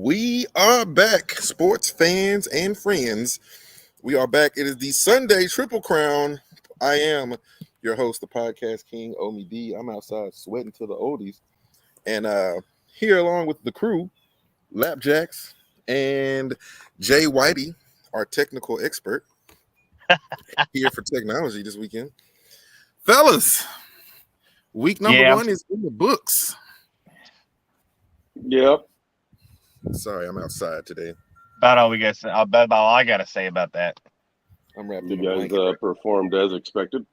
We are back, sports fans and friends. We are back. It is the Sunday Triple Crown. I am your host, the podcast king, Omi D. I'm outside sweating to the oldies. And here along with the crew, Lapjacks and Jay Whitey, our technical expert, here for technology this weekend. Fellas, week number 1 is in the books. Yep. Sorry, I'm outside today. About all we got. About all I got to say about that. I'm wrapped You in a guys blanket. performed as expected.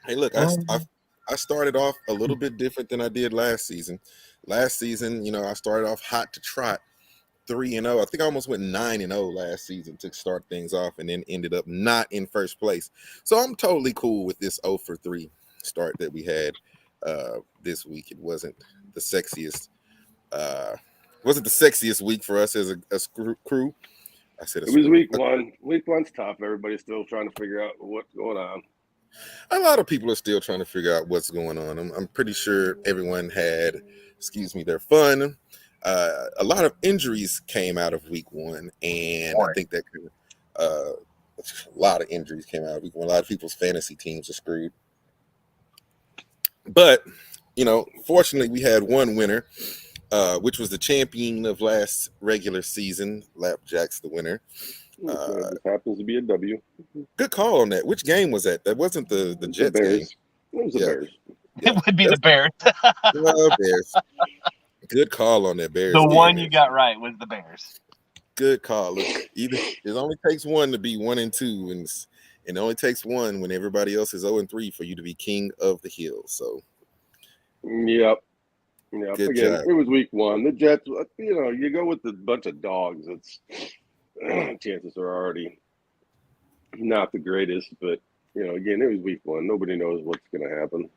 Hey, look, I started off a little bit different than I did last season. Last season, I started off hot to trot, 3-0. I think I almost went 9-0 last season to start things off, and then ended up not in first place. So I'm totally cool with this 0-3 start that we had this week. It wasn't the sexiest. Week for us as a crew. I said it was week 1. Week 1's tough. Everybody's still trying to figure out what's going on. A lot of people are still trying to figure out what's going on. I'm pretty sure everyone had, their fun. A lot of injuries came out of week 1, and I think that a lot of injuries came out of week 1. A lot of people's fantasy teams are screwed. But, fortunately, we had one winner, which was the champion of last regular season. Lapjack's the winner. It happens to be a W. Good call on that. Which game was that? That wasn't the Jets game. It was the Bears. Yeah. It would be the Bears. Bears. Good call on that Bears. The one you got right was the Bears. Good call. Look, it only takes one to be 1-2, and it only takes one when everybody else is 0-3 for you to be king of the hill. So, yep. Again, job. It was week 1. The Jets, you go with a bunch of dogs. It's chances are already not the greatest, but again, it was week 1. Nobody knows what's going to happen.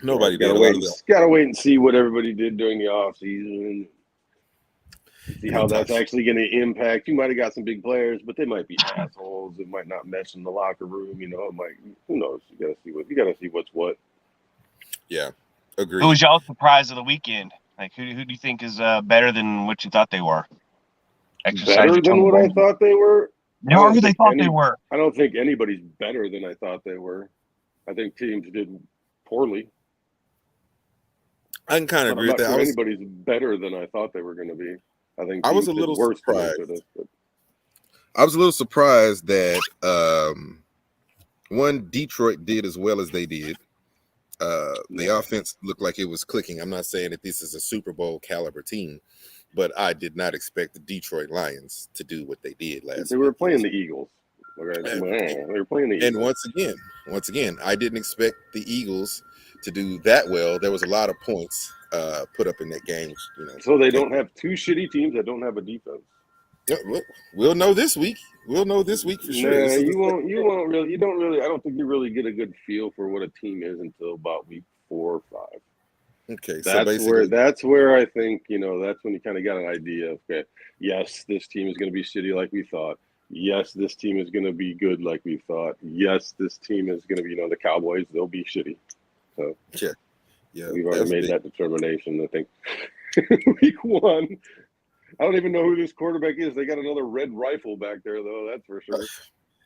Nobody got to wait and see what everybody did during the offseason. See how that's actually going to impact. You might have got some big players, but they might be assholes. It might not mesh in the locker room. It might. Who knows? You got to see what's what. Yeah, agreed. Who was y'all's surprise of the weekend? Like, who do you think is better than what you thought they were? Better than what I thought they were? No, who they thought they were. I don't think anybody's better than I thought they were. I think teams did poorly. I can kind of agree with that. Sure anybody's better than I thought they were going to be. I think I was a little worse surprised. I was a little surprised that Detroit did as well as they did. The offense looked like it was clicking. I'm not saying that this is a Super Bowl caliber team, but I did not expect the Detroit Lions to do what they did last week. They were playing the Eagles. They were playing the Eagles. And once again, I didn't expect the Eagles to do that well. There was a lot of points put up in that game. So they don't have two shitty teams that don't have a defense. Yeah, we'll know this week. We'll know this week for sure. Nah, you won't really. You don't really. I don't think you really get a good feel for what a team is until about week 4 or 5. Okay, that's where I think that's when you kind of got an idea of, okay, yes, this team is going to be shitty like we thought. Yes, this team is going to be good like we thought. Yes, this team is going to be the Cowboys. They'll be shitty. So yeah, we've already made that determination. I think week 1. I don't even know who this quarterback is. They got another red rifle back there, though. That's for sure.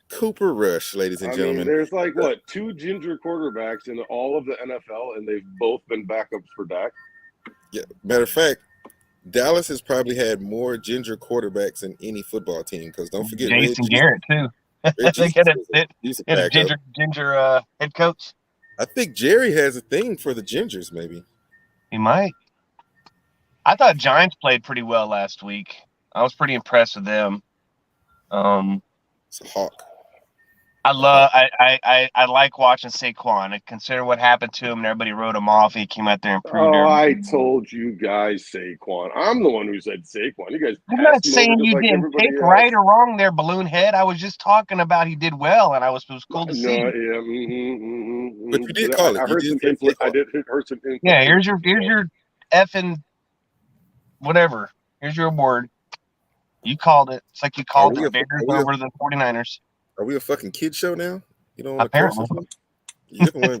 Cooper Rush, ladies and gentlemen. There's 2 ginger quarterbacks in all of the NFL, and they've both been backups for Dak. Yeah, matter of fact, Dallas has probably had more ginger quarterbacks than any football team. Because don't forget, Jason Garrett too. They got a ginger head coach. I think Jerry has a thing for the gingers. Maybe he might. I thought Giants played pretty well last week. I was pretty impressed with them. It's a hawk. I like watching Saquon. And consider what happened to him, and everybody wrote him off. He came out there and proved it. I told you guys Saquon. I'm the one who said Saquon. You guys. I'm not saying you didn't pick right or wrong there, balloon head. I was just talking about he did well, and it was cool to see. Yeah, But you did call it. I heard some influence. I did heard some influence. Yeah, here's your effing whatever. Here's your award. You called it. It's like you called the Bears over the 49ers. Are we a fucking kid show now? You don't want apparently. to curse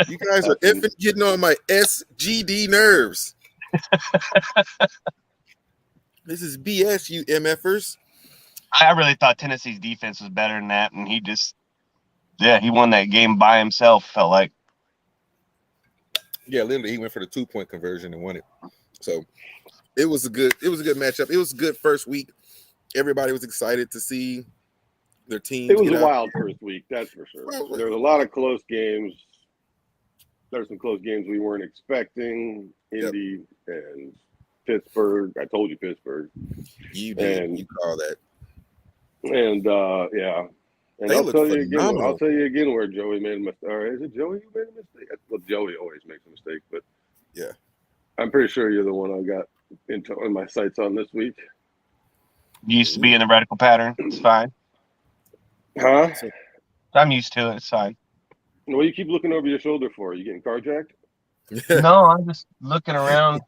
You guys are effing getting on my SGD nerves. This is BS, you MFers. I really thought Tennessee's defense was better than that, and he won that game by himself. Felt like. Yeah, literally, he went for the 2-point conversion and won it. So it was a good matchup. It was a good first week. Everybody was excited to see their teams. It was a wild first week, that's for sure. Well, There was a lot of close games. There's some close games we weren't expecting. Indy and Pittsburgh. I told you Pittsburgh. You did. And, you call that. And yeah. And I'll tell you again where Joey made a mistake. Or is it Joey who made a mistake? Well, Joey always makes a mistake, but yeah. I'm pretty sure you're the one I got in my sights on this week. You used to be in the radical pattern. It's fine. Huh? I'm used to it. It's fine. What do you keep looking over your shoulder for? Are you getting carjacked? No, I'm just looking around.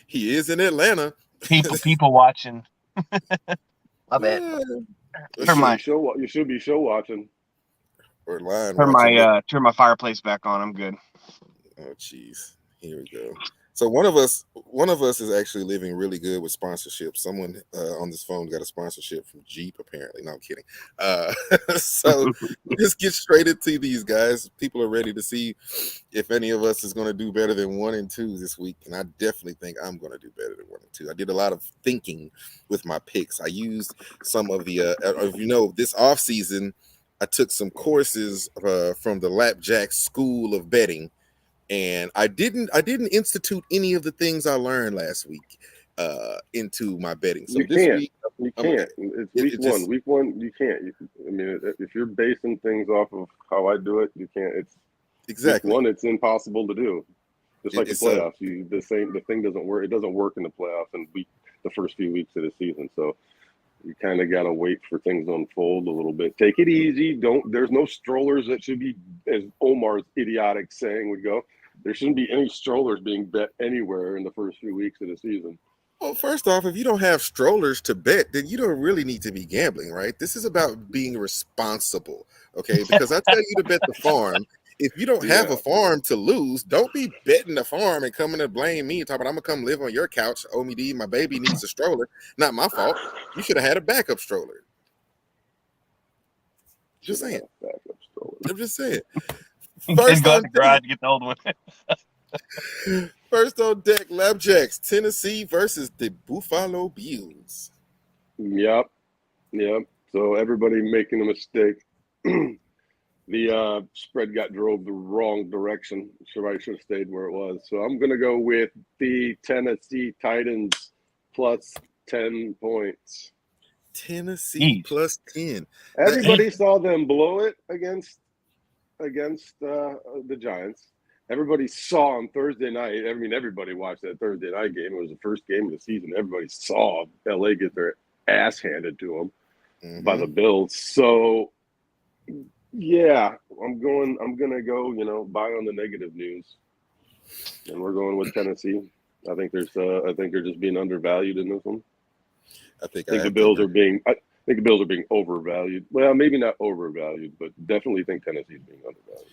He is in Atlanta. People watching. I bet. You should be show watching. Or line watching. Turn my fireplace back on. I'm good. Oh, jeez. Here we go. So one of us is actually living really good with sponsorship. Someone on this phone got a sponsorship from Jeep, apparently. No, I'm kidding. So let's get straight into these guys. People are ready to see if any of us is going to do better than 1 and 2 this week, and I definitely think I'm going to do better than 1 and 2. I did a lot of thinking with my picks. I used some of the, this off season, I took some courses from the Lapjack School of Betting. And I didn't institute any of the things I learned last week into my betting. So week, you can't. It's week one. You can't. I mean, if you're basing things off of how I do it, you can't. It's exactly week one. It's impossible to do. Just like the playoffs, the thing doesn't work. It doesn't work in the playoffs and the first few weeks of the season. So you kind of got to wait for things to unfold a little bit. Take it easy. There's no strollers that should be, as Omar's idiotic saying would go. There shouldn't be any strollers being bet anywhere in the first few weeks of the season. Well, first off, if you don't have strollers to bet, then you don't really need to be gambling, right? This is about being responsible, okay? Because I tell you to bet the farm. If you don't have a farm to lose, don't be betting the farm and coming to blame me. Talking about, I'm going to come live on your couch. Oh, me, D, my baby needs a stroller. Not my fault. You should have had a backup stroller. Just saying. Backup stroller. I'm just saying. First go to the garage to get the old one. First on deck, Lapjacks, Tennessee versus the Buffalo Bills. Yep. So everybody making a mistake. The spread got drove the wrong direction. I should have stayed where it was. So I'm going to go with the Tennessee Titans plus 10 points. Tennessee plus 10. Everybody saw them blow it against the Giants. Everybody saw on Thursday night. I mean, everybody watched that Thursday night game. It was the first game of the season. Everybody saw LA get their ass handed to them by the Bills. So, yeah, I'm gonna go. Buy on the negative news, and we're going with Tennessee. I think they're just being undervalued in this one. I think the Bills are being. I think the Bills are being overvalued. Well, maybe not overvalued, but definitely think Tennessee's being undervalued.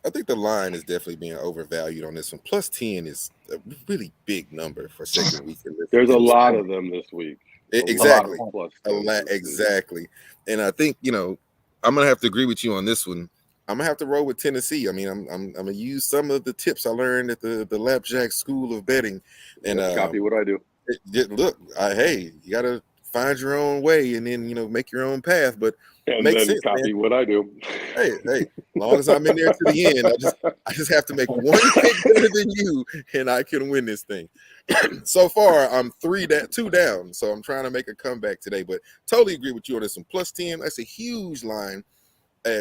I think the line is definitely being overvalued on this one. Plus 10 is a really big number for second week. There's a lot of them this week. Exactly. Exactly. And I think, I'm going to have to agree with you on this one. I'm going to have to roll with Tennessee. I mean, I'm going to use some of the tips I learned at the Lapjack School of Betting. And copy what I do. Look, hey, you got to find your own way and then, make your own path. But makes sense, copy man. What I do. Hey, as long as I'm in there to the end, I just have to make one pick better than you, and I can win this thing. So far, I'm 2 down, so I'm trying to make a comeback today. But totally agree with you on this one. Plus 10, that's a huge line.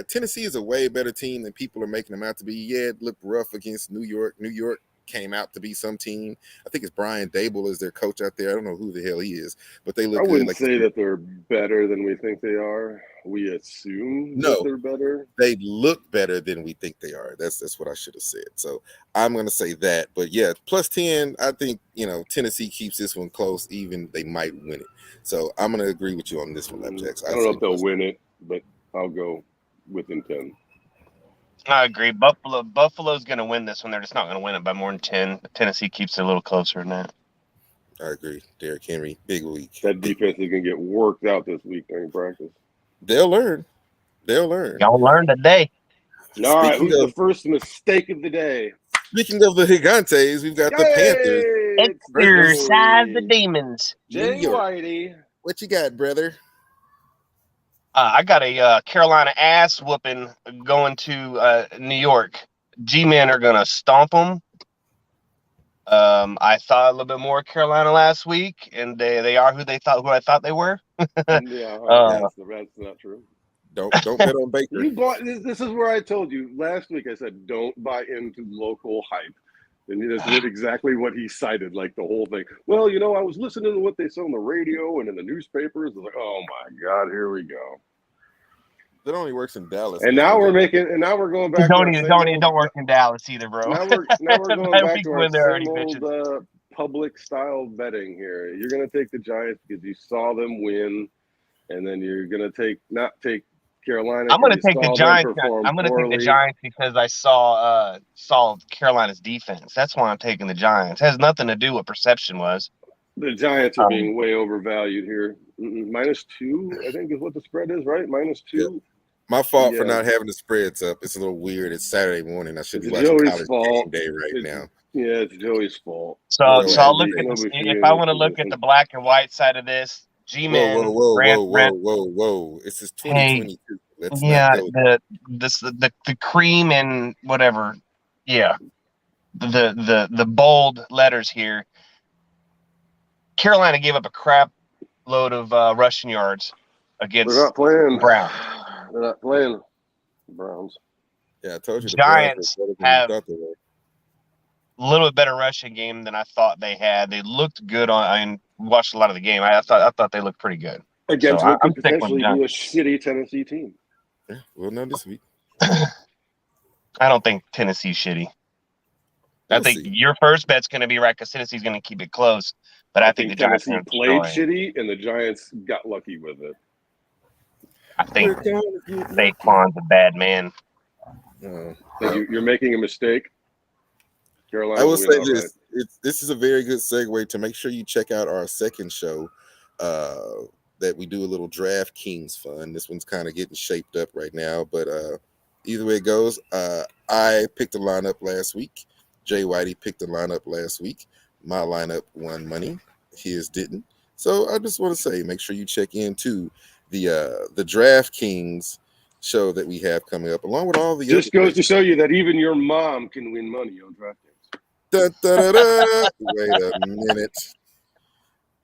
Tennessee is a way better team than people are making them out to be. Yeah, it looked rough against New York. New York came out to be some team. I think it's Brian Dable is their coach out there. I don't know who the hell he is, but they look good. I wouldn't say that they're better than we think they are. We assume that they're better. They look better than we think they are. That's what I should have said. So I'm going to say that. But yeah, plus 10, I think, Tennessee keeps this one close, even they might win it. So I'm going to agree with you on this one, Lapjacks. I don't know if they'll win it, but I'll go within 10. I agree. Buffalo's going to win this one. They're just not going to win it by more than 10. Tennessee keeps it a little closer than that. I agree. Derrick Henry, big week. That defense is going to get worked out this week during practice. They'll learn. They'll learn. Y'all learn today. All right, who's the first mistake of the day? Speaking of the Gigantes, we've got the Panthers. Exercise the demons. Jay Whitey. What you got, brother? I got a Carolina ass whooping going to New York. G-men are going to stomp them. I thought a little bit more Carolina last week, and they are who I thought they were. That's not true. Don't bet on Baker. You bought this is where I told you last week. I said don't buy into local hype, and that's exactly what he cited. Like the whole thing. Well, I was listening to what they said on the radio and in the newspapers. I was like, oh my god, here we go. That only works in Dallas. And now we're going back. Don't work in Dallas either, bro. Now we're going back to our same old public style betting here. You're going to take the Giants because you saw them win, and then you're going to not take Carolina. I'm going to take the Giants. I'm going to take the Giants because I saw Carolina's defense. That's why I'm taking the Giants. It has nothing to do with what perception was. The Giants are being way overvalued here. -2, I think, is what the spread is, right? -2. Yep. My fault for not having the spreads up. It's a little weird. It's Saturday morning. I should be watching College Game Day now. Yeah, it's Joey's fault. So I'll look at if I want to look at the black and white side of this. G-men. Whoa! This is 2022. Let's not go. The cream and whatever. Yeah, the bold letters here. Carolina gave up a crap load of rushing yards against Brown. They're not playing the Browns. Yeah, I told you. The Giants have a little bit better rushing game than I thought they had. They looked good I watched a lot of the game. I thought they looked pretty good against what could potentially be a shitty Tennessee team. Yeah, we'll know this week. I don't think Tennessee's shitty. I think your first bet's going to be right because Tennessee's going to keep it close. But I think the Giants played shitty, and the Giants got lucky with it. I think Saquon's a bad man. You're making a mistake. Carolina. I will say this: this is a very good segue to make sure you check out our second show that we do a little DraftKings fun. This one's kind of getting shaped up right now, but either way it goes, I picked a lineup last week. Jay Whitey picked a lineup last week. My lineup won money. His didn't. So I just want to say, make sure you check into the DraftKings show that we have coming up, along with all the just goes to show you that even your mom can win money on DraftKings. Wait a minute.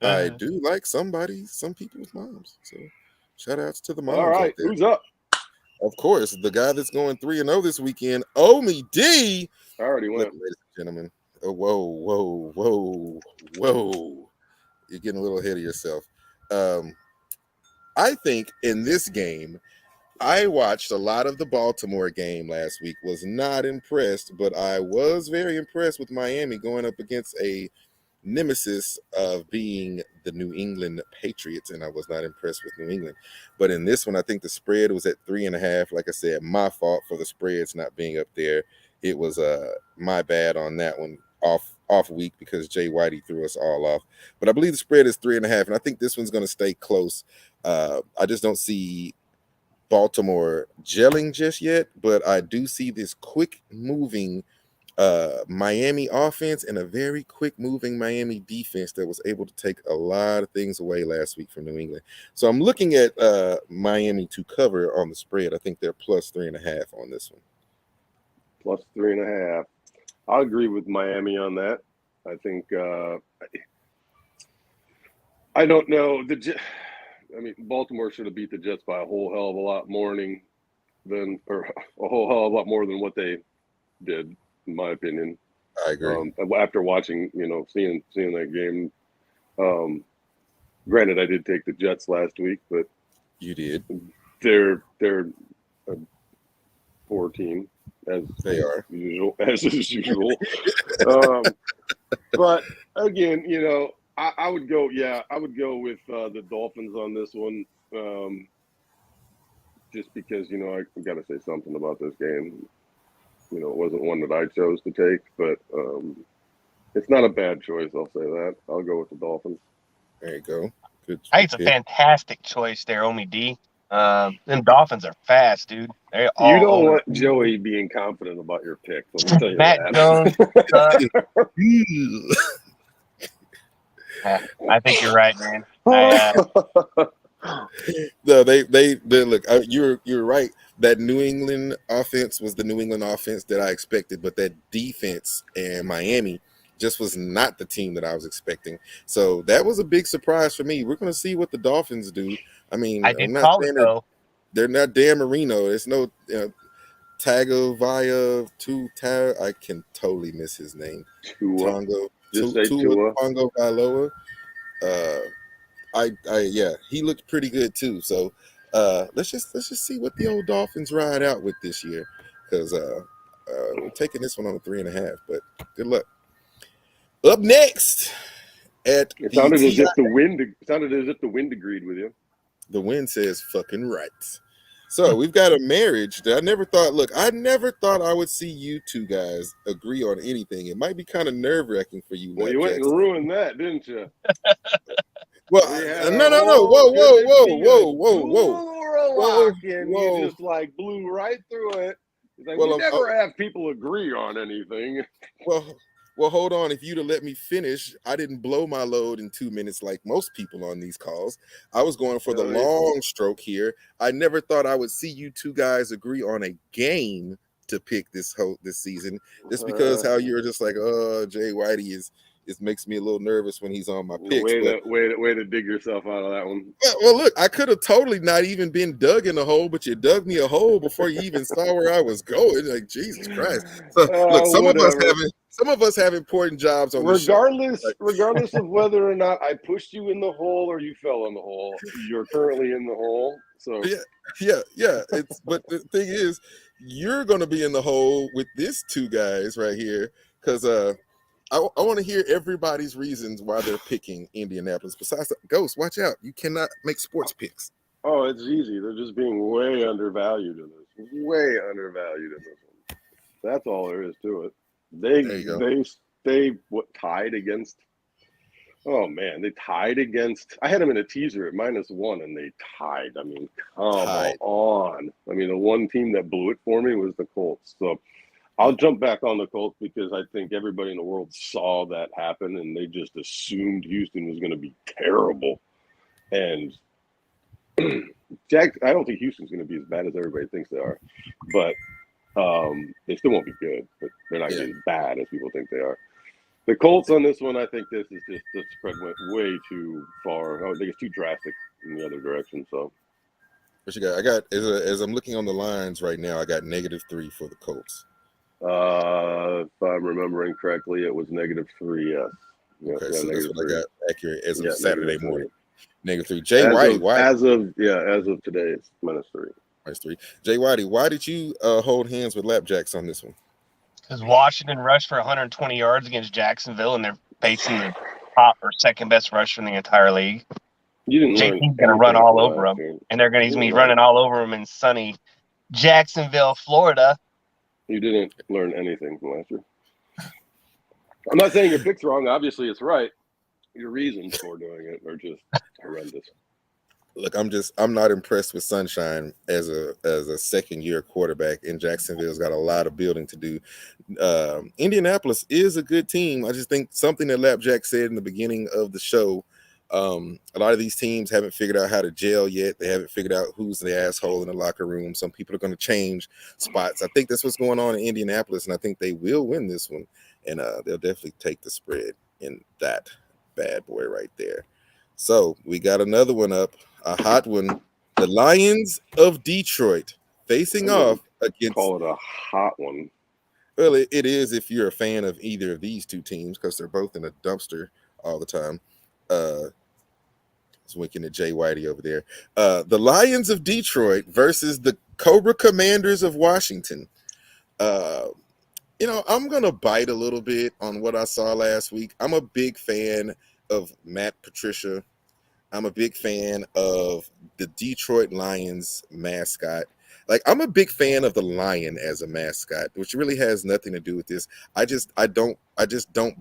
I do like some people's moms. So shout outs to the moms. All right, who's up? Of course, the guy that's going 3-0 this weekend, Omi D. I already went. Ladies and gentlemen. Oh, whoa. You're getting a little ahead of yourself. I think in this game, I watched a lot of the Baltimore game last week, was not impressed, but I was very impressed with Miami going up against a nemesis of being the New England Patriots, and I was not impressed with New England. But in this one, I think the spread was at 3.5. Like I said, my fault for the spreads not being up there. It was my bad on that one, off week, because Jay Whitey threw us all off. But I believe the spread is 3.5, and I think this one's going to stay close. I just don't see Baltimore gelling just yet, but I do see this quick moving Miami offense and a very quick moving Miami defense that was able to take a lot of things away last week from New England. So I'm looking at Miami to cover on the spread. I think they're plus 3.5 on this one. Plus 3.5. I'll agree with Miami on that. I think I don't know. Baltimore should have beat the Jets by a whole hell of a lot more than what they did, in my opinion. I agree. After watching, seeing that game. Granted, I did take the Jets last week, but you did. They're a poor team, as they are, as is usual. But again, I would go with the Dolphins on this one, just because, I've got to say something about this game. it wasn't one that I chose to take, but it's not a bad choice. I'll say that. I'll go with the Dolphins. There you go. Good. I think it's a fantastic choice there, Omi D. Them Dolphins are fast, dude. They're You all don't over. want Joey being confident about your picks. Let me tell you Matt that. Jones. I think you're right, man. No, they look. You're right. That New England offense was the New England offense that I expected, but that defense and Miami just was not the team that I was expecting. So that was a big surprise for me. We're going to see what the Dolphins do. I mean, I I'm did not call it saying though. they're not Dan Marino. There's no Tagovailoa. I can totally miss his name. Tua. Tongo. Just say Tua. Tongo Vailoa. Yeah, he looked pretty good too. So let's just see what the old Dolphins ride out with this year, because we're taking this one on a 3.5. But good luck. Up next at It the sounded as TI, if the wind. It sounded as if the wind agreed with you. the win says fucking right. So we've got a marriage that I never thought. Look, I never thought I would see you two guys agree on anything. It might be kind of nerve-wracking for you, Well, Lap you went and Jackson. ruined that, didn't you? Well, We had no. a whole. Whoa, Could it whoa, be a whoa, whoa, whoa, duel or a whoa, lock? And you whoa. just like blew right through it. It's like we Well, never have people agree on anything. well, hold on. If you'd have let me finish, I didn't blow my load in 2 minutes like most people on these calls. I was going for the Really? long stroke here. I never thought I would see you two guys agree on a game to pick this season, just because how you're just like, Jay Whitey is makes me a little nervous when he's on my picks. Way But to dig yourself out of that one. well, look, I could have totally not even been dug in the hole, but you dug me a hole before you even saw where I was going. Like, Jesus Christ! So look, some of us have important jobs on the show. Regardless of whether or not I pushed you in the hole or you fell in the hole, you're currently in the hole. So Yeah. But the thing is, you're going to be in the hole with these two guys right here, because I want to hear everybody's reasons why they're picking Indianapolis. Besides, Ghost, watch out! You cannot make sports picks. Oh, it's easy. They're just being way undervalued in this. Way undervalued in this one. That's all there is to it. They tied against. Oh man, they tied against. I had them in a teaser at -1, and they tied. I mean, come on. I mean, the one team that blew it for me was the Colts. So I'll jump back on the Colts because I think everybody in the world saw that happen, and they just assumed Houston was going to be terrible. And I don't think Houston's going to be as bad as everybody thinks they are, but they still won't be good. But they're not going to be as bad as people think they are. The Colts on this one, I think this is just the spread went way too far. I think it's too drastic in the other direction. So, what you got? I got as I'm looking on the lines right now, I got -3 for the Colts. if I'm remembering correctly, it was -3. Yes. Okay, so that's what I got accurate as of Saturday morning. -3. Jay Whitey, why? As of today, it's -3. -3. Jay Whitey, why did you hold hands with Lapjacks on this one? Because Washington rushed for 120 yards against Jacksonville, and they're facing the top or second best rusher in the entire league. JT's going to run all over them, and they're going to be running all over them in sunny Jacksonville, Florida. You didn't learn anything from last year. I'm not saying your pick's wrong. Obviously, it's right. Your reasons for doing it are just horrendous. Look, I'm not impressed with Sunshine as a second-year quarterback, and Jacksonville's got a lot of building to do. Indianapolis is a good team. I just think something that Lapjack said in the beginning of the show, a lot of these teams haven't figured out how to gel yet. They haven't figured out who's the asshole in the locker room. Some people are going to change spots. I think that's what's going on in Indianapolis, and I think they will win this one, and they'll definitely take the spread in that bad boy right there. So we got another one up, a hot one. The Lions of Detroit facing off against. Call it a hot one. Well, it is if you're a fan of either of these two teams, because they're both in a dumpster all the time. I was winking at Jay Whitey over there. The Lions of Detroit versus the Cobra Commanders of Washington. I'm going to bite a little bit on what I saw last week. I'm a big fan of Matt Patricia. I'm a big fan of the Detroit Lions mascot. Like, I'm a big fan of the lion as a mascot, which really has nothing to do with this. I just don't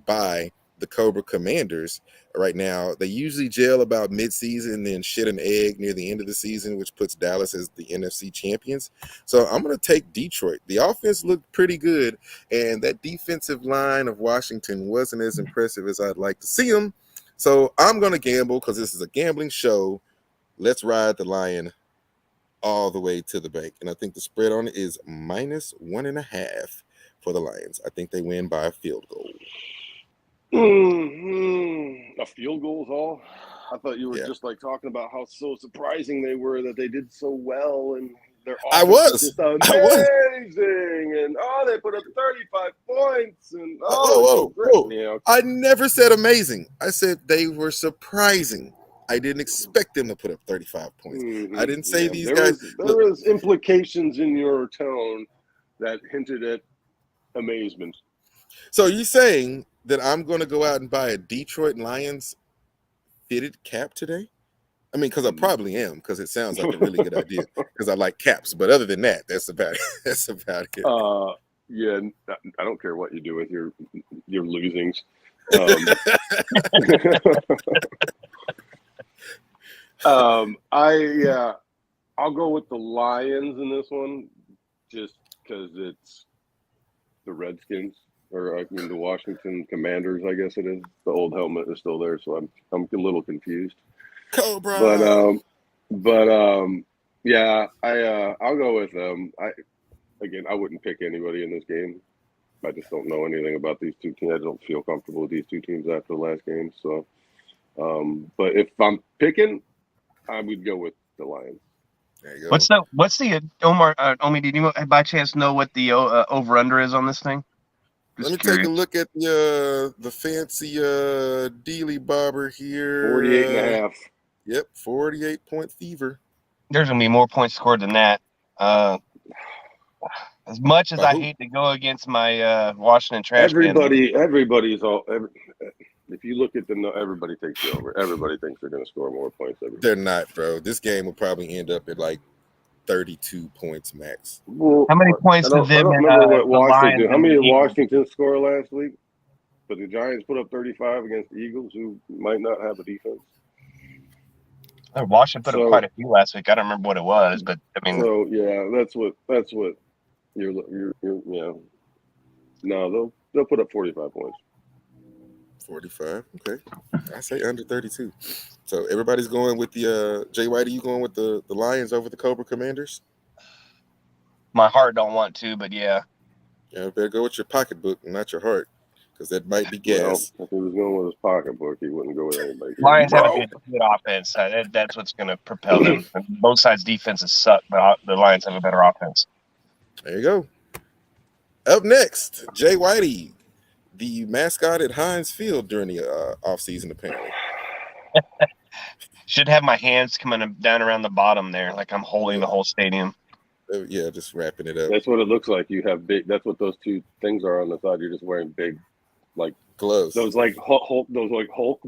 buy the Cobra Commanders right now. They usually gel about mid-season and then shit an egg near the end of the season, which puts Dallas as the NFC champions. So I'm going to take Detroit. The offense looked pretty good, and that defensive line of Washington wasn't as impressive as I'd like to see them. So I'm going to gamble because this is a gambling show. Let's ride the lion all the way to the bank. And I think the spread on it is -1.5 for the Lions. I think they win by a field goal. A field goal is all? I thought you were just like talking about how so surprising they were that they did so well and their offense was just amazing. And they put up 35 points and whoa. I never said amazing. I said they were surprising. I didn't expect them to put up 35 points. I didn't say these guys. There was implications in your tone that hinted at amazement. So you're saying that I'm going to go out and buy a Detroit Lions fitted cap today? I mean, because I probably am, because it sounds like a really good idea, because I like caps. But other than that, that's about it. That's about it. Yeah, I don't care what you do with your losings. I'll go with the Lions in this one, just because it's the Redskins, or the Washington Commanders. I guess it is. The old helmet is still there, so I'm a little confused. Cobra. Yeah, I'll go with them. I wouldn't pick anybody in this game. I just don't know anything about these two teams. I don't feel comfortable with these two teams after the last game. So, but if I'm picking, I would go with the Lions. There you go. What's the Omar? Omi, did you by chance know what the over under is on this thing? Let me take a look at the fancy Dealy Bobber here. 48.5. Yep, 48-point fever. There's gonna be more points scored than that. As much as I hate to go against my Washington trash. Everybody's all. If you look at everybody takes the over. Everybody thinks they're going to score more points. They're not, bro. This game will probably end up at like 32 points max. Well, how many points did them? What Washington? How many did Washington score last week? But the Giants put up 35 against the Eagles, who might not have a defense. Washington put up quite a few last week. I don't remember what it was, but I mean. So yeah, that's what you're yeah. No, they'll put up 45 points. 45. Okay, I say under 32. So everybody's going with the Jay White. Are you going with the Lions over the Cobra Commanders? My heart don't want to, but yeah. Yeah, better go with your pocketbook and not your heart, because that might be gas. Well, if he was going with his pocketbook, he wouldn't go with anybody. Lions have a good offense. That's what's going to propel them. Both sides' defenses suck, but the Lions have a better offense. There you go. Up next, Jay Whitey, the mascot at Heinz Field during the offseason, apparently. Should have my hands coming down around the bottom there, like I'm holding the whole stadium. Yeah, just wrapping it up. That's what it looks like. You have big. That's what those two things are on the side. You're just wearing big, like gloves. Those like Hulk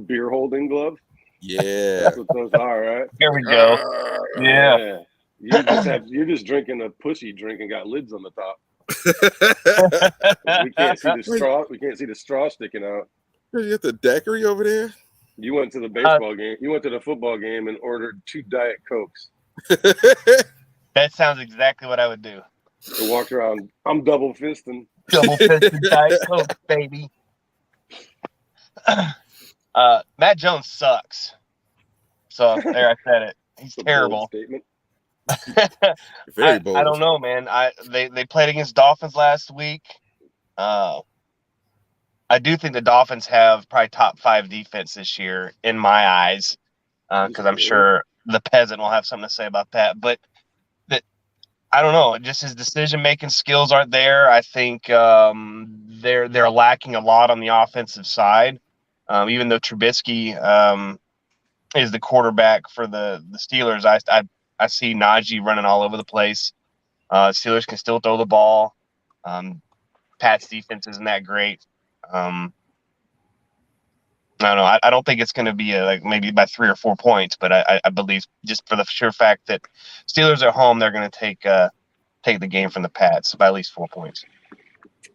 beer holding gloves. Yeah, that's what those are, right? Here we go. Yeah. You're just drinking a pussy drink and got lids on the top. We can't see the straw. We can't see the straw sticking out. You got the daiquiri over there. You went to the baseball game. You went to the football game and ordered 2 Diet Cokes. That sounds exactly what I would do. To walk around, I'm double fisting. Double fisted Diet Coke, baby. Matt Jones sucks. So there, I said it. He's terrible. Statement. Very bold. I don't know, man. They played against Dolphins last week. I do think the Dolphins have probably top 5 defense this year in my eyes, because I'm sure the peasant will have something to say about that. But I don't know. Just his decision-making skills aren't there. I think they're lacking a lot on the offensive side. Even though Trubisky is the quarterback for the Steelers, I see Najee running all over the place. Steelers can still throw the ball. Pat's defense isn't that great. I don't know. I don't think it's going to be like maybe by 3 or 4 points, but I believe just for the sure fact that Steelers are home, they're going to take take the game from the Pats by at least 4 points.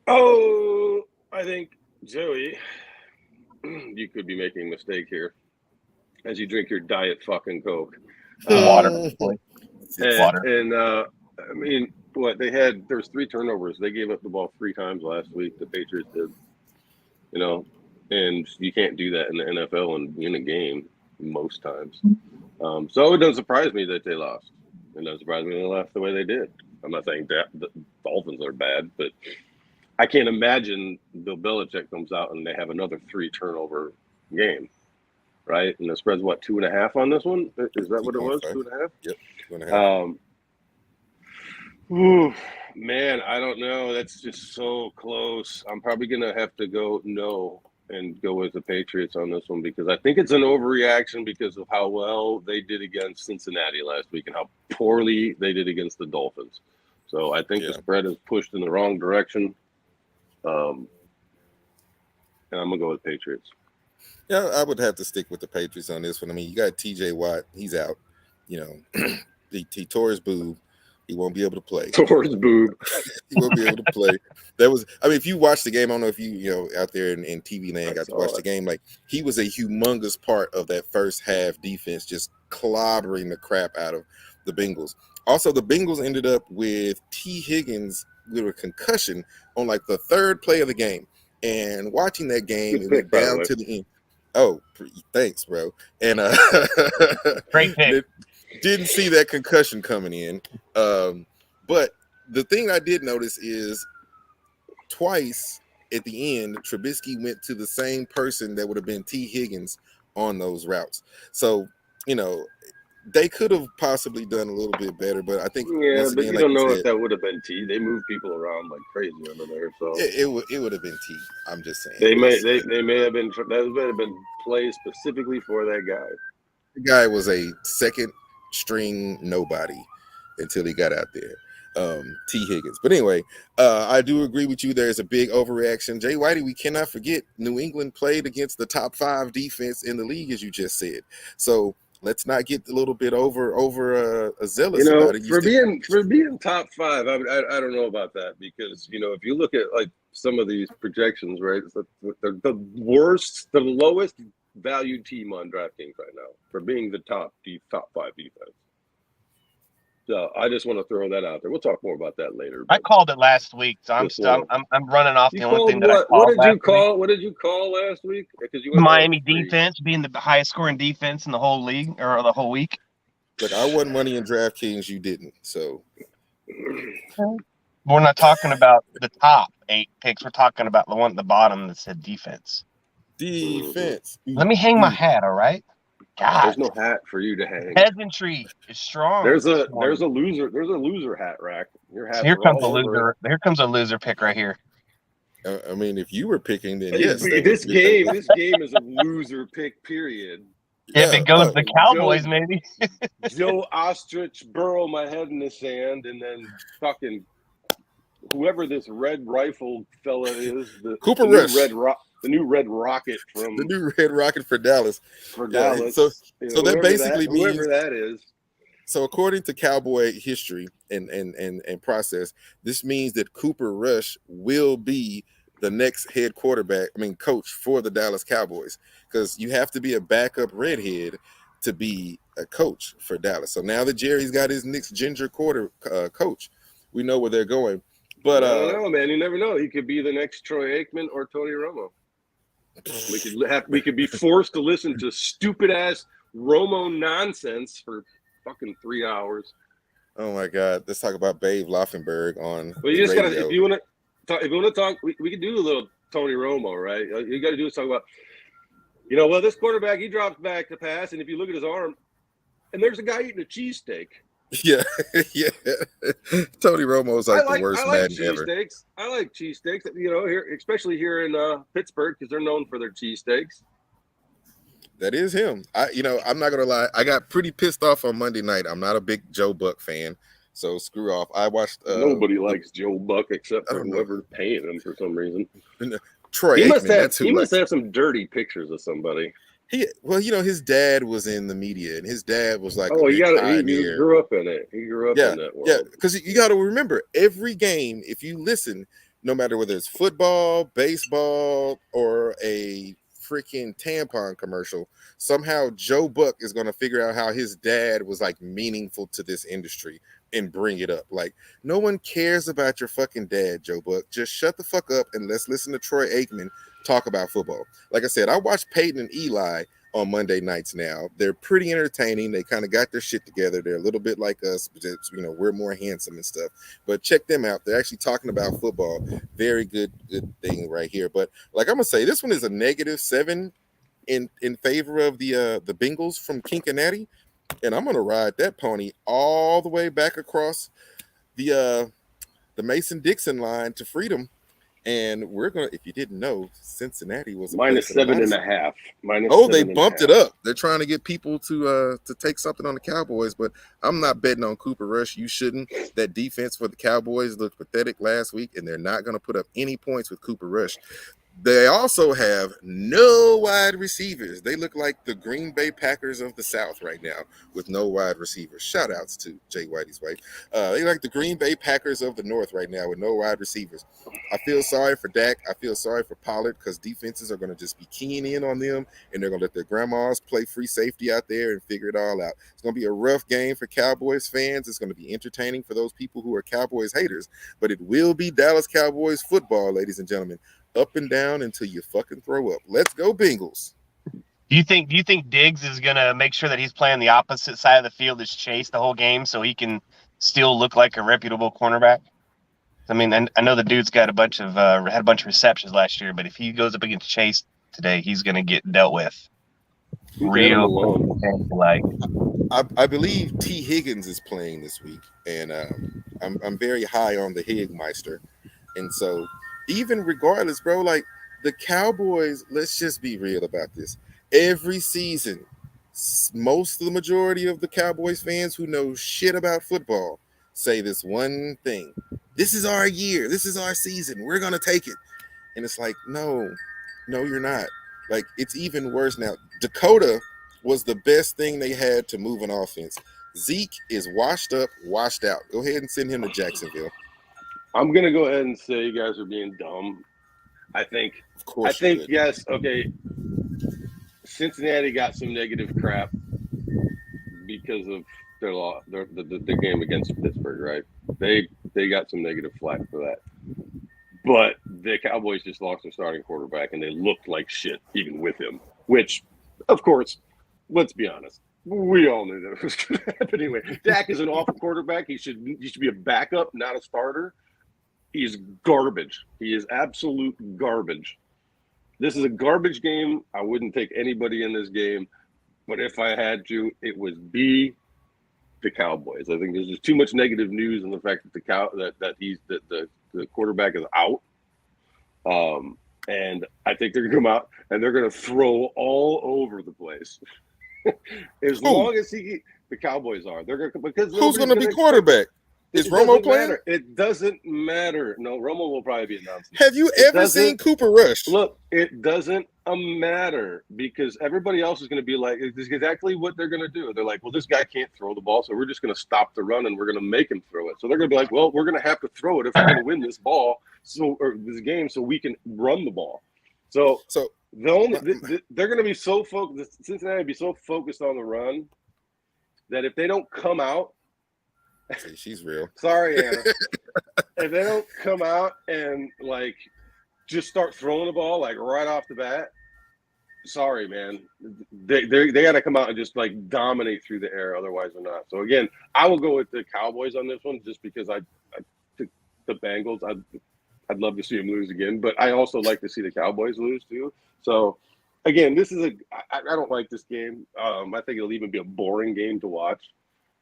Oh, I think, Joey, you could be making a mistake here as you drink your diet fucking Coke. Water. And I mean, there was 3 turnovers. They gave up the ball 3 times last week. The Patriots did, and you can't do that in the NFL and win a game most times. So it doesn't surprise me that they lost. It doesn't surprise me they lost the way they did. I'm not saying that the Dolphins are bad, but I can't imagine Bill Belichick comes out and they have another 3 turnover game, right? And the spread's what, 2.5 on this one? Is that what it was? 2.5? Yep, 2.5. Man, I don't know. That's just so close. I'm probably gonna have to go no and go with the Patriots on this one because I think it's an overreaction because of how well they did against Cincinnati last week and how poorly they did against the Dolphins. So I think the spread is pushed in the wrong direction. And I'm gonna go with Patriots. Yeah, I would have to stick with the Patriots on this one. I mean, you got TJ Watt, he's out. He tore his boob. He won't be able to play. Tore his boob. He won't be able to play. If you watch the game, I don't know if you out there in TV land got to watch the game. Like, he was a humongous part of that first half defense, just clobbering the crap out of the Bengals. Also, the Bengals ended up with T. Higgins with a concussion on like the 3rd play of the game. And watching that game, it went down to the end. Oh, thanks, bro. And great pick. Didn't see that concussion coming in. But the thing I did notice is twice at the end, Trubisky went to the same person that would have been T. Higgins on those routes. So, they could have possibly done a little bit better, but I think once again, you don't know if that would have been T. They move people around like crazy under there, so it would have been T. I'm just saying they may have been that may have been played specifically for that guy. The guy was a second string nobody until he got out there. T. Higgins. But anyway, I do agree with you. There's a big overreaction. Jay Whitey, we cannot forget New England played against the top 5 defense in the league, as you just said. So let's not get a little bit over zealous about it. For being top 5, I don't know about that because if you look at like some of these projections, right, it's the lowest valued team on DraftKings right now for being the top 5 defense. So I just want to throw that out there. We'll talk more about that later. I called it last week, so I'm running off the only thing that I called. What did you call last week? Because you Miami defense being the highest scoring defense in the whole league or the whole week. Look, I won money in DraftKings. You didn't. So we're not talking about the top 8 picks. We're talking about the one at the bottom that said defense. Defense. Let me hang my hat. All right. God. There's no hat for you to hang. Peasantry is strong. There's a loser hat rack. Your hat. Here comes a loser. Here comes a loser pick right here. I mean, if you were picking, then yes. This game is a loser pick. Period. If it goes the Cowboys, maybe. Joe Ostrich burrow my head in the sand, and then fucking whoever this red rifle fella is, Cooper Rush. The new Red Rocket from the new Red Rocket for Dallas. Dallas. So that basically means whoever that is. So according to Cowboy history and process, this means that Cooper Rush will be the next coach for the Dallas Cowboys, because you have to be a backup redhead to be a coach for Dallas. So now that Jerry's got his next ginger coach, we know where they're going. But I don't know, man. You never know. He could be the next Troy Aikman or Tony Romo. We could be forced to listen to stupid ass Romo nonsense for fucking 3 hours. Oh my God! Let's talk about Babe Laufenberg on. Well, you just gotta. If you want to talk, we can do a little Tony Romo, right? All you got to do is talk about. Well, this quarterback, he drops back to pass, and if you look at his arm, and there's a guy eating a cheesesteak. Yeah. Tony Romo is the worst man ever. I like cheesesteaks. Here, especially here in Pittsburgh, because they're known for their cheesesteaks. That is him. I'm not gonna lie. I got pretty pissed off on Monday night. I'm not a big Joe Buck fan, so screw off. I watched. Nobody likes Joe Buck except for whoever's paying him for some reason. Troy Aikman. He must have some dirty pictures of somebody. His dad was in the media, and his dad was like a he big pioneer. grew up in it. He grew up in that world. Yeah, because you got to remember, every game, if you listen, no matter whether it's football, baseball, or a freaking tampon commercial, somehow Joe Buck is going to figure out how his dad was like meaningful to this industry and bring it up. Like, no one cares about your fucking dad, Joe Buck. Just shut the fuck up and let's listen to Troy Aikman talk about football. Like I said, I watched Peyton and Eli on Monday nights now. They're pretty entertaining. They kind of got their shit together. They're a little bit like us, but we're more handsome and stuff. But check them out. They're actually talking about football. Very good thing right here. But like I'm gonna say, this one is a -7 in favor of the Bengals from Cincinnati, and I'm gonna ride that pony all the way back across the Mason-Dixon line to freedom. And we're gonna, if you didn't know, Cincinnati was a -7.5. They bumped it up. They're trying to get people to take something on the Cowboys, but I'm not betting on Cooper Rush. You shouldn't. That defense for the Cowboys looked pathetic last week, and they're not going to put up any points with Cooper Rush. They also have no wide receivers. They look like the Green Bay Packers of the South right now with no wide receivers. Shout outs to Jay Whitey's wife. They like the Green Bay Packers of the North right now with no wide receivers. I feel sorry for Dak. I feel sorry for Pollard because defenses are going to just be keying in on them, and they're going to let their grandmas play free safety out there and figure it all out. It's going to be a rough game for Cowboys fans. It's going to be entertaining for those people who are Cowboys haters, but it will be Dallas Cowboys football, ladies and gentlemen. Up and down until you fucking throw up. Let's go Bengals. Do you think Diggs is gonna make sure that he's playing the opposite side of the field as Chase the whole game so he can still look like a reputable cornerback? I mean, I know the dude's got had a bunch of receptions last year, but if he goes up against Chase today, he's gonna get dealt with. Real like. I believe T. Higgins is playing this week, and I'm very high on the Higmeister, and so. Even regardless, bro, like the Cowboys, let's just be real about this. Every season, most of the majority of the Cowboys fans who know shit about football say this one thing. This is our year. This is our season. We're going to take it. And it's like, no, you're not. Like, it's even worse now. Dakota was the best thing they had to move an offense. Zeke is washed up, washed out. Go ahead and send him to Jacksonville. I'm going to go ahead and say you guys are being dumb. I think, yes, okay, Cincinnati got some negative crap because of their game against Pittsburgh, right? They got some negative flack for that. But the Cowboys just lost their starting quarterback, and they looked like shit even with him, which, of course, let's be honest, we all knew that it was going to happen anyway. Dak is an awful quarterback. He should be a backup, not a starter. He's garbage. He is absolute garbage. This is a garbage game. I wouldn't take anybody in this game, but if I had to, it would be the Cowboys. I think there's just too much negative news on the fact that the quarterback is out. And I think they're going to come out and they're going to throw all over the place. Long as the Cowboys are, they're going to, because who's going to be quarterback? Is Romo playing? It doesn't matter. No, Romo will probably be announced. Have you ever seen Cooper Rush? Look, it doesn't matter because everybody else is going to be like, this is exactly what they're going to do. They're like, well, this guy can't throw the ball, so we're just going to stop the run and we're going to make him throw it. So they're going to be like, well, we're going to have to throw it if we're going to win this this game, so we can run the ball. So they're going to be so focused. Cincinnati will be so focused on the run that if they don't come out. She's real. Sorry, Anna. If they don't come out and like just start throwing the ball like right off the bat, sorry, man. They got to come out and just like dominate through the air. Otherwise, they're not. So again, I will go with the Cowboys on this one just because I took the Bengals. I'd love to see them lose again, but I also like to see the Cowboys lose too. So again, this is I don't like this game. I think it'll even be a boring game to watch.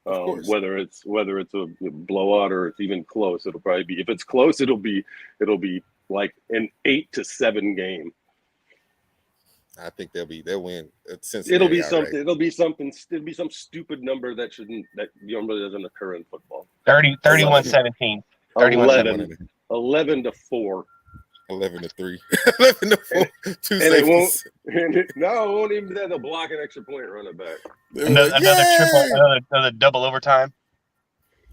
Whether it's a blowout or it's even close, it'll probably be. If it's close, it'll be like an 8-7 game. I think they'll win. It'll be something. It'll be some stupid number that normally doesn't occur in football. 31-17. 11-4. 11-3, 11-4, two safeties. It won't even be that. They'll block an extra point, run it back. Another double overtime.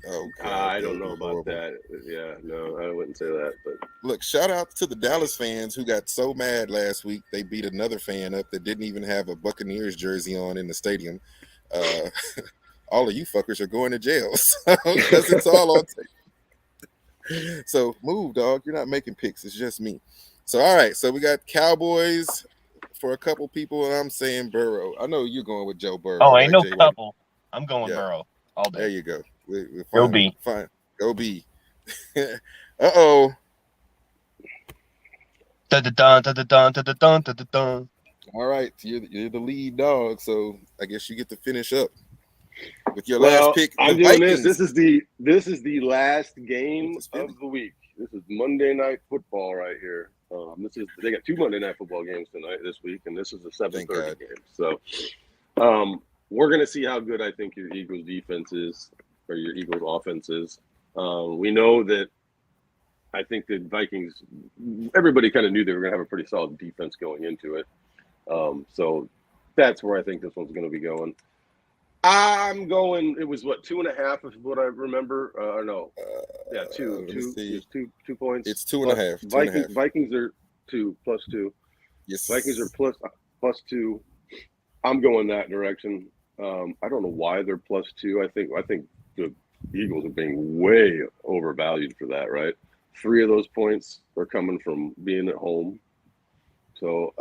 Oh, God, I don't know about that. Yeah, no, I wouldn't say that. But look, shout out to the Dallas fans who got so mad last week they beat another fan up that didn't even have a Buccaneers jersey on in the stadium. All of you fuckers are going to jail because it's all on tape. So move, dog. You're not making picks. It's just me. So all right. So we got Cowboys for a couple people, and I'm saying Burrow. I know you're going with Joe Burrow. Oh, ain't right, no couple. I'm going Burrow all day. There you go. We're Go B. Fine. Go B. Uh-oh. All right. You're the lead dog, so I guess you get to finish up with your last pick. I'm doing Vikings. This is the last game of the week. This is Monday Night Football right here. They got 2 Monday Night Football games this week, and this is a 7:30 game. So we're gonna see how good I think your Eagles defense is, or your Eagles offense is. We know that I think the Vikings, everybody kind of knew they were going to have a pretty solid defense going into it. So that's where I think this one's going to be going. I'm going, it was 2.5 is what I remember. Or no. Yeah, 2. It's 2 points. It's 2.5. Vikings are 2 plus 2. Yes. Vikings are plus 2. I'm going that direction. I don't know why they're plus 2. I think the Eagles are being way overvalued for that, right? 3 of those points are coming from being at home. So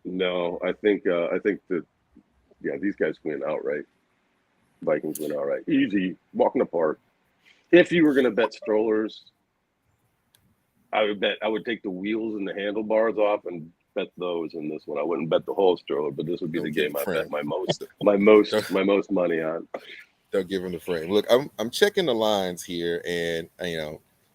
no, I think that these guys win outright. Vikings win outright. Easy, walk in the park. If you were going to bet strollers, I would take the wheels and the handlebars off and bet those in this one. I wouldn't bet the whole stroller, but this would be the game I bet my most money on. They'll give him the frame. Look, I'm checking the lines here, and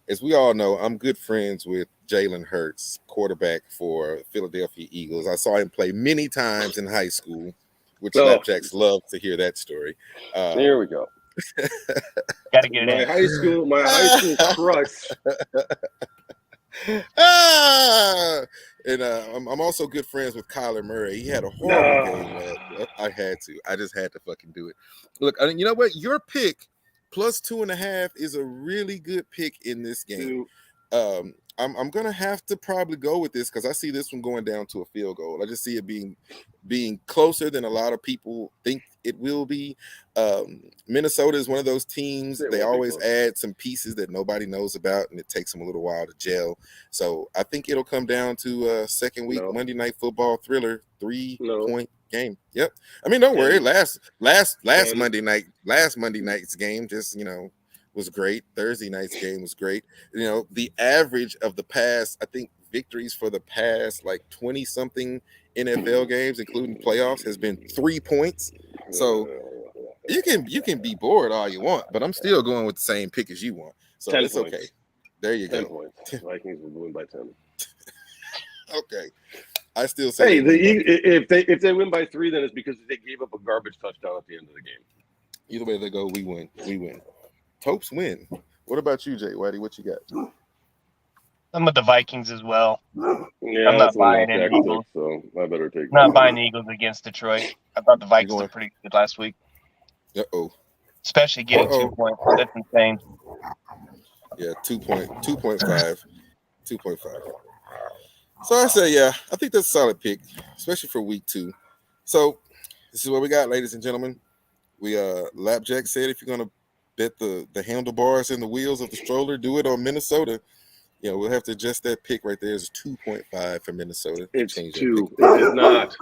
as we all know, I'm good friends with Jalen Hurts, quarterback for Philadelphia Eagles. I saw him play many times in high school, which Snapjacks love to hear that story. There we go. Gotta get my high school crush. And I'm also good friends with Kyler Murray. He had a horrible game. I just had to fucking do it. Look, you know what? Your pick plus 2.5 is a really good pick in this game. I'm gonna have to probably go with this because I see this one going down to a field goal. I just see it being closer than a lot of people think it will be. Minnesota is one of those teams. They always add some pieces that nobody knows about, and it takes them a little while to gel. So I think it'll come down to a second week Monday Night Football thriller 3-point game. Yep. I mean, don't worry. Last Monday night's game just was great. Thursday night's game was great. The average of the past, I think victories for the past 20-something NFL games, including playoffs, has been 3 points. So you can be bored all you want, but I'm still going with the same pick as you want. So it's points. Okay. There you 10 go. Points. Vikings will win by 10. Okay. I still say if they win by 3, then it's because they gave up a garbage touchdown at the end of the game. Either way they go, we win. Topes win. What about you, Jay Whitey? What you got? I'm with the Vikings as well. Yeah, I'm not buying any Eagles. So I better take. I'm not buying the Eagles against Detroit. I thought the Vikings were pretty good last week. Especially getting 2 points. That's insane. Yeah, 2.5. So I say, I think that's a solid pick, especially for week 2. So this is what we got, ladies and gentlemen. We Lapjack said if you're gonna bet the handlebars and the wheels of the stroller, do it on Minnesota. We'll have to adjust that pick right there. It's 2.5 for Minnesota. It's 2. It is not.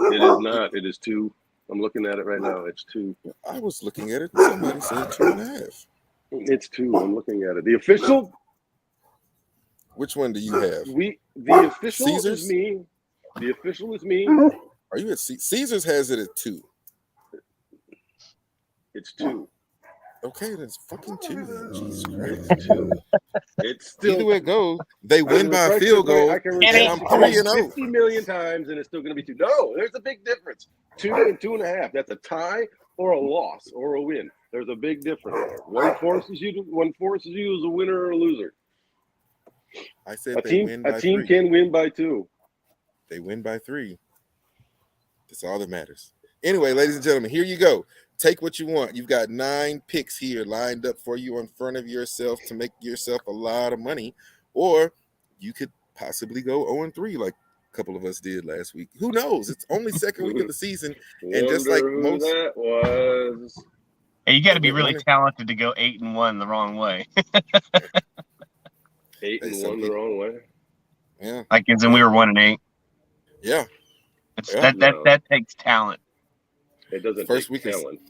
It is 2. I'm looking at it right now. It's 2. I was looking at it. Somebody said 2.5. It's 2. I'm looking at it. The official. Which one do you have? The official Caesars? is me. The official is me. Are you at Caesars? Has it at 2? It's 2. Okay, that's fucking 2 then. Jesus Christ. It's 2. It's still either way it goes. They win by a field goal, and I'm 3-0. 50 million times, and it's still going to be 2. No, there's a big difference. 2 and 2.5. That's a tie or a loss or a win. There's a big difference there. One forces you as a winner or a loser. I said they win by 3. A team can win by 2. They win by 3. That's all that matters. Anyway, ladies and gentlemen, here you go. Take what you want. You've got 9 picks here lined up for you in front of yourself to make yourself a lot of money. Or you could possibly go 0-3 like a couple of us did last week. Who knows? It's only second week of the season. And just like who that was. Hey, you got to be really talented to go 8-1 the wrong way. 8-1 the wrong way? Yeah. Like as in we were 1-8. Yeah. That takes talent. It doesn't take talent.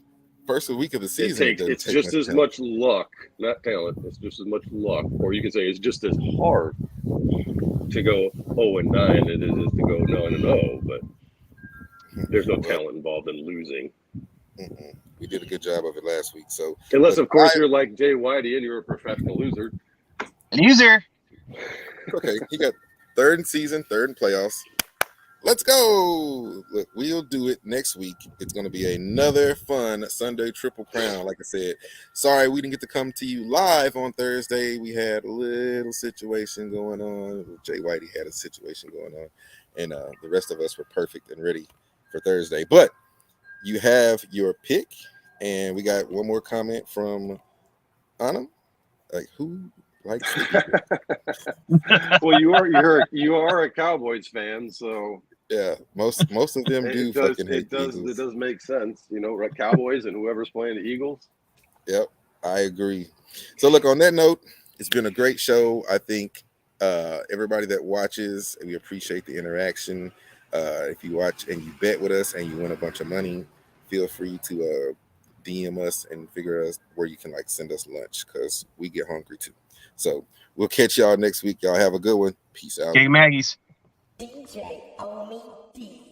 First week of the season. It's just as much luck, not talent. It's just as much luck. Or you can say it's just as hard to go 0-9 as it is to go 9-0. But there's no talent involved in losing. We did a good job of it last week. So unless, of course, you're like Jay Whitey and you're a professional loser. Okay, he got 3rd in season, 3rd in playoffs. Let's go. Look, we'll do it next week. It's going to be another fun Sunday Triple Crown. Like I said, sorry we didn't get to come to you live on Thursday. We had a little situation going on. Jay Whitey had a situation going on. And the rest of us were perfect and ready for Thursday. But you have your pick. And we got one more comment from Anna. Like, who likes the Eagles? Well, you are a Cowboys fan, so yeah, most of them do fucking hate the Eagles. It does make sense, Cowboys and whoever's playing the Eagles. Yep, I agree. So look, on that note, it's been a great show. I think everybody that watches, we appreciate the interaction. If you watch and you bet with us and you win a bunch of money, feel free to DM us and figure out where you can send us lunch because we get hungry too. So we'll catch y'all next week. Y'all have a good one. Peace out. Jay Maggie's. DJ Omi D.